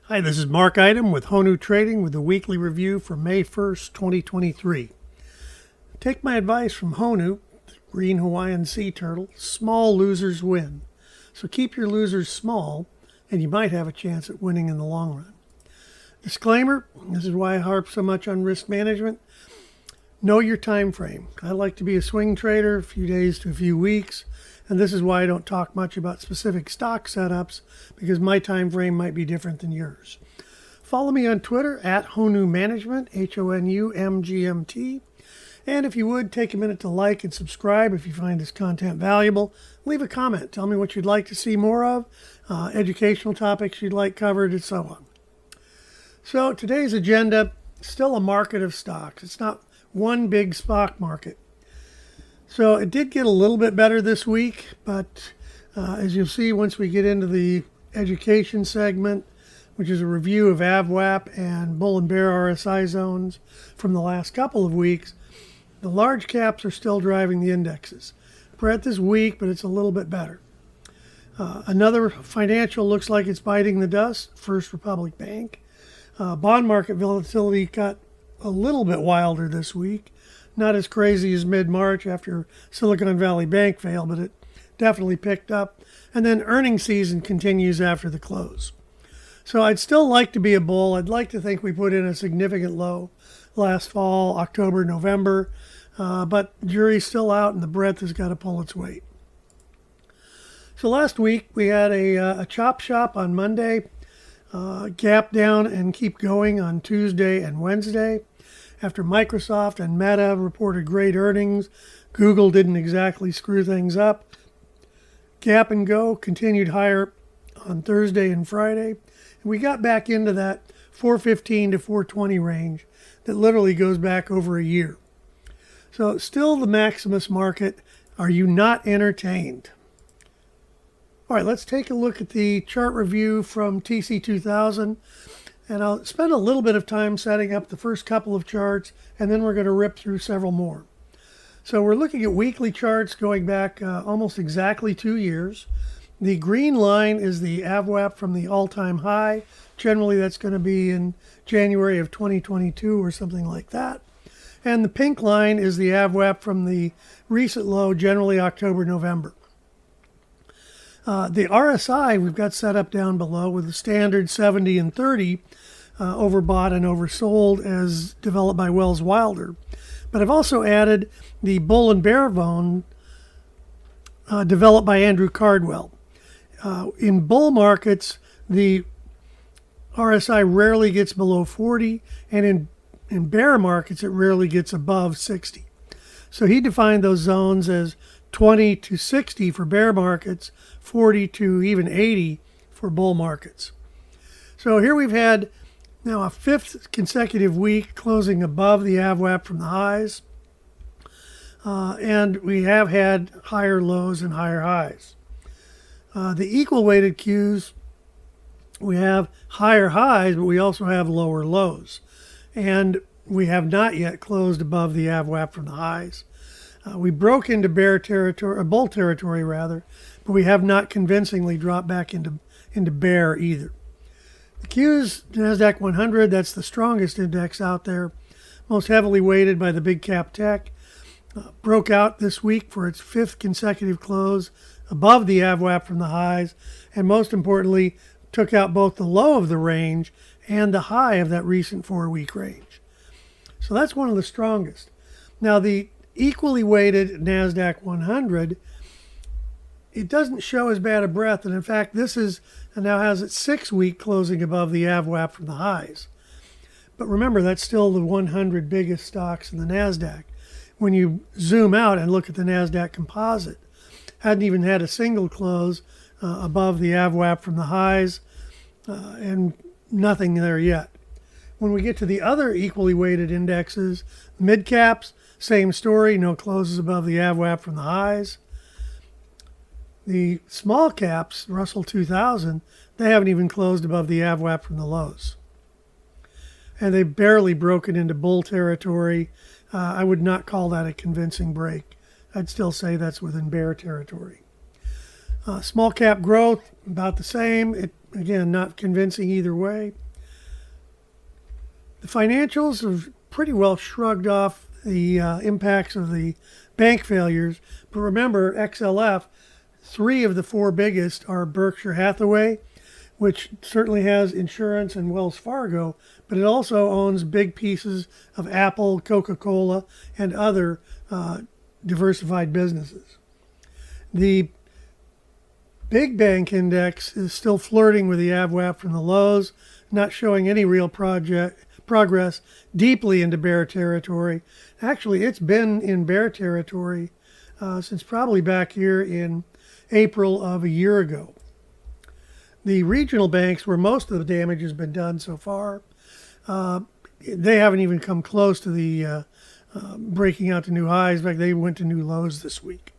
Hi, this is Mark Item with HONU Trading with the weekly review for May 1st, 2023. Take my advice from HONU, the green Hawaiian sea turtle, small losers win. So keep your losers small and you might have a chance at winning in the long run. Disclaimer, this is why I harp so much on risk management. Know your time frame. I like to be a swing trader, a few days to a few weeks, and this is why I don't talk much about specific stock setups, because my time frame might be different than yours. Follow me on Twitter at HONU Management, HONUMGMT. And if you would, take a minute to like and subscribe if you find this content valuable. Leave a comment. Tell me what you'd like to see more of, educational topics you'd like covered, and so on. So today's agenda, still a market of stocks. It's not one big stock market. So it did get a little bit better this week, but as you'll see once we get into the education segment, which is a review of AVWAP and bull and bear RSI zones from the last couple of weeks, the large caps are still driving the indexes. Breadth is weak, but it's a little bit better. Another financial looks like it's biting the dust, First Republic Bank. Bond market volatility got a little bit wilder this week. Not as crazy as mid-March after Silicon Valley Bank failed, but it definitely picked up. And then earnings season continues after the close. So I'd still like to be a bull. I'd like to think we put in a significant low last fall, October, November. But the jury's still out and the breadth has got to pull its weight. So last week we had a chop shop on Monday, gap down and keep going on Tuesday and Wednesday. After Microsoft and Meta reported great earnings, Google didn't exactly screw things up. Gap and go continued higher on Thursday and Friday. And we got back into that 415 to 420 range that literally goes back over a year. So still the Maximus market. Are you not entertained? All right, let's take a look at the chart review from TC2000. And I'll spend a little bit of time setting up the first couple of charts, and then we're going to rip through several more. So we're looking at weekly charts going back almost exactly 2 years. The green line is the AVWAP from the all-time high. Generally, that's going to be in January of 2022 or something like that. And the pink line is the AVWAP from the recent low, generally October, November. The RSI we've got set up down below with the standard 70 and 30 overbought and oversold as developed by Wells Wilder. But I've also added the bull and bear bone developed by Andrew Cardwell. In bull markets, the RSI rarely gets below 40, and in bear markets, it rarely gets above 60. So he defined those zones as 20 to 60 for bear markets, 40 to even 80 for bull markets. So here we've had now a fifth consecutive week closing above the AVWAP from the highs. And we have had higher lows and higher highs. The equal weighted Qs, we have higher highs, but we also have lower lows. And we have not yet closed above the AVWAP from the highs. We broke into bear territory, or bull territory rather, but we have not convincingly dropped back into bear either. The Q's NASDAQ 100, that's the strongest index out there, most heavily weighted by the big cap tech, broke out this week for its fifth consecutive close above the AVWAP from the highs, and most importantly, took out both the low of the range and the high of that recent 4-week range. So that's one of the strongest. Now the equally weighted NASDAQ 100, it doesn't show as bad a breadth, and in fact this is and now has its 6-week closing above the AVWAP from the highs. But remember, that's still the 100 biggest stocks in the NASDAQ. When you zoom out and look at the NASDAQ composite, hadn't even had a single close above the AVWAP from the highs, and nothing there yet. When we get to the other equally weighted indexes, mid caps, same story, no closes above the AVWAP from the highs. The small caps, Russell 2000, they haven't even closed above the AVWAP from the lows. And they've barely broken into bull territory. I would not call that a convincing break. I'd still say that's within bear territory. Small cap growth, about the same. Again, not convincing either way. The financials have pretty well shrugged off the impacts of the bank failures. But remember, XLF, 3 of the 4 biggest are Berkshire Hathaway, which certainly has insurance, and Wells Fargo, but it also owns big pieces of Apple, Coca-Cola, and other diversified businesses. The Big Bank Index is still flirting with the AVWAP from the lows, not showing any real progress deeply into bear territory. Actually, it's been in bear territory since probably back here in April of a year ago. The regional banks, where most of the damage has been done so far, they haven't even come close to the breaking out to new highs. In fact, they went to new lows this week.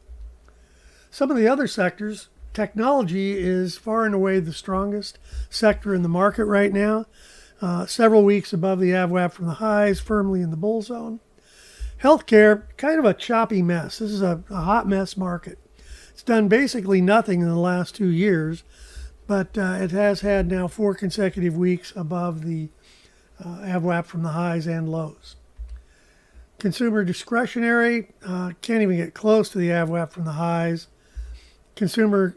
Some of the other sectors, technology is far and away the strongest sector in the market right now. Several weeks above the AVWAP from the highs, firmly in the bull zone. Healthcare, kind of a choppy mess. This is a hot mess market. It's done basically nothing in the last 2 years, but it has had now 4 consecutive weeks above the AVWAP from the highs and lows. Consumer discretionary can't even get close to the AVWAP from the highs. Consumer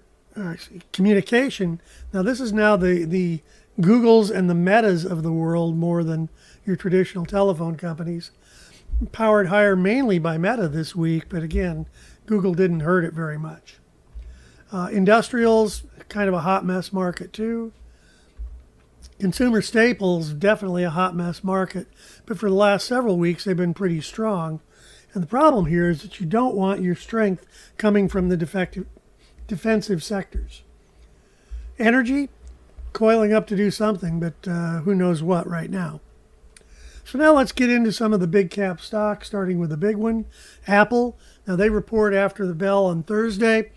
communication, now this is now the Googles and the Metas of the world more than your traditional telephone companies. Powered higher mainly by Meta this week, but again, Google didn't hurt it very much. Industrials, kind of a hot mess market too. Consumer staples, definitely a hot mess market, but for the last several weeks they've been pretty strong. And the problem here is that you don't want your strength coming from the defensive sectors. Energy, coiling up to do something, but who knows what right now. So now let's get into some of the big cap stocks, starting with the big one, Apple. Now they report after the bell on Thursday.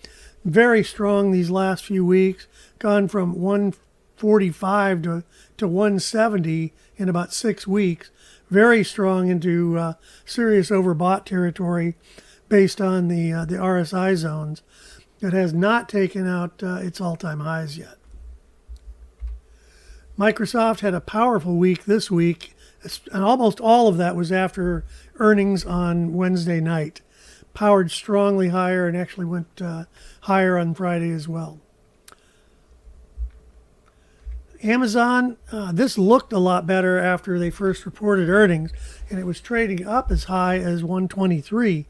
Very strong these last few weeks, gone from 145 to 170 in about 6 weeks. Very strong into serious overbought territory based on the RSI zones. It has not taken out its all-time highs yet. Microsoft had a powerful week this week, and almost all of that was after earnings on Wednesday night. Powered strongly higher and actually went higher on Friday as well. Amazon, this looked a lot better after they first reported earnings, and it was trading up as high as 123.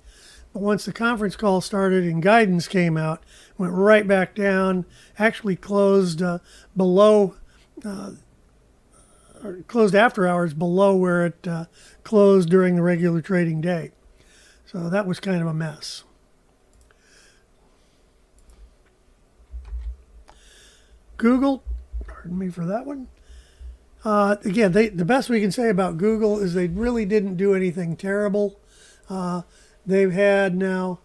But once the conference call started and guidance came out, went right back down, actually closed closed after hours below where it closed during the regular trading day. So that was kind of a mess. Google, pardon me for that one. Again, the best we can say about Google is they really didn't do anything terrible. They've had now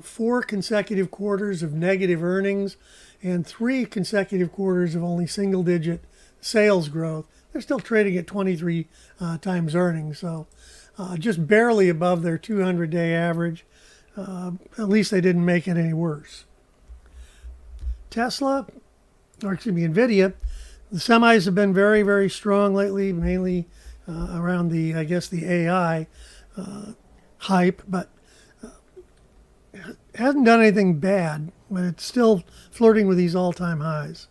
4 consecutive quarters of negative earnings and 3 consecutive quarters of only single-digit sales growth. They're still trading at 23 times earnings, so just barely above their 200-day average. At least they didn't make it any worse. NVIDIA, the semis have been very, very strong lately, mainly around the AI hype, but hasn't done anything bad, but it's still flirting with these all-time highs.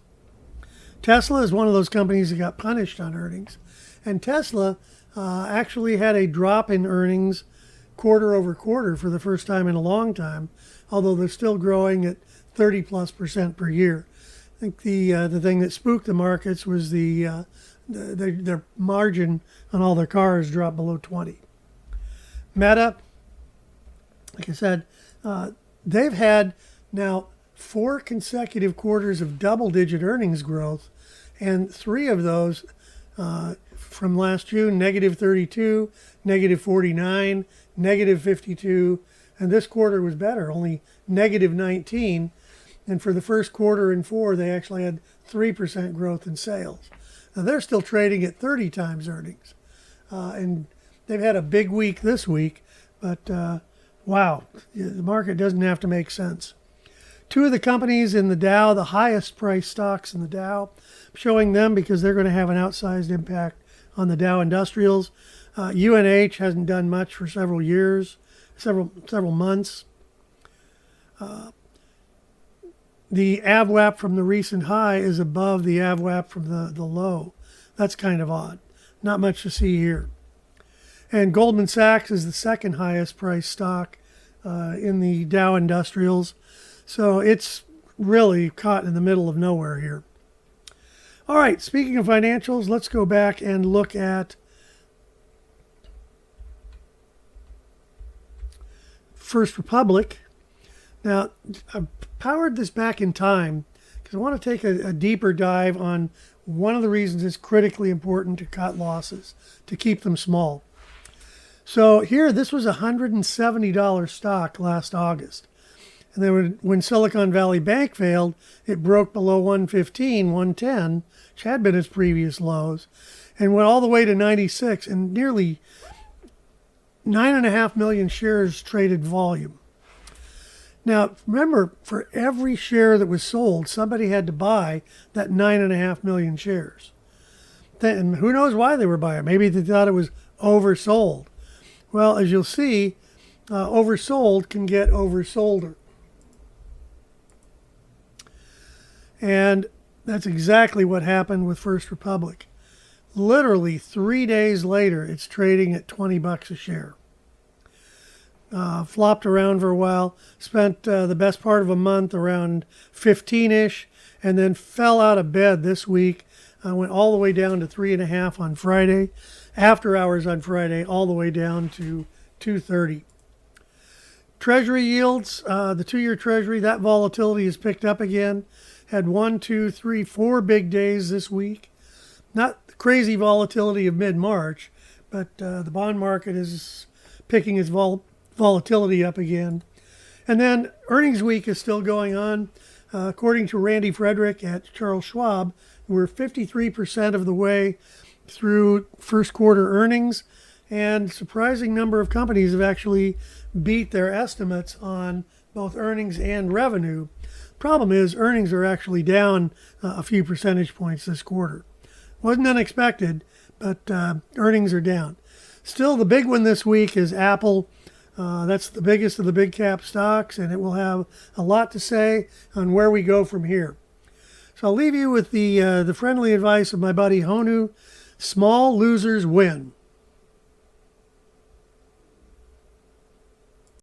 Tesla is one of those companies that got punished on earnings, and Tesla actually had a drop in earnings quarter over quarter for the first time in a long time, although they're still growing at 30+% per year. I think the thing that spooked the markets was their margin on all their cars dropped below 20. Meta, like I said, they've had now 4 consecutive quarters of double-digit earnings growth, and 3 of those from last June, negative 32, negative 49, negative 52, and this quarter was better, only negative 19. And for the first quarter in 4, they actually had 3% growth in sales. Now they're still trading at 30 times earnings, and they've had a big week this week, but wow, the market doesn't have to make sense. Two of the companies in the Dow, the highest price stocks in the Dow, showing them because they're going to have an outsized impact on the Dow Industrials. UNH hasn't done much for several years, several months. The AVWAP from the recent high is above the AVWAP from the low. That's kind of odd. Not much to see here. And Goldman Sachs is the second highest price stock in the Dow Industrials. So it's really caught in the middle of nowhere here. All right, speaking of financials, let's go back and look at First Republic. Now, I powered this back in time because I want to take a deeper dive on one of the reasons it's critically important to cut losses, to keep them small. So here, this was a $170 stock last August. And then when Silicon Valley Bank failed, it broke below 115, 110, which had been its previous lows, and went all the way to 96, and nearly 9.5 million shares traded volume. Now, remember, for every share that was sold, somebody had to buy that 9.5 million shares. And who knows why they were buying it? Maybe they thought it was oversold. Well, as you'll see, oversold can get oversolder. And that's exactly what happened with First Republic. Literally 3 days later, it's trading at $20 a share. Flopped around for a while, spent the best part of a month around 15-ish, and then fell out of bed this week. Went all the way down to 3.5 on Friday. After hours on Friday, all the way down to 230. Treasury yields, the 2-year Treasury, that volatility has picked up again. Had 1, 2, 3, 4 big days this week. Not the crazy volatility of mid-March, but the bond market is picking its volatility up again. And then earnings week is still going on. According to Randy Frederick at Charles Schwab, we're 53% of the way through first quarter earnings, and surprising number of companies have actually beat their estimates on both earnings and revenue. Problem is, earnings are actually down a few percentage points this quarter. Wasn't unexpected, but earnings are down. Still, the big one this week is Apple. That's the biggest of the big cap stocks, and it will have a lot to say on where we go from here. So I'll leave you with the friendly advice of my buddy HONU: small losers win.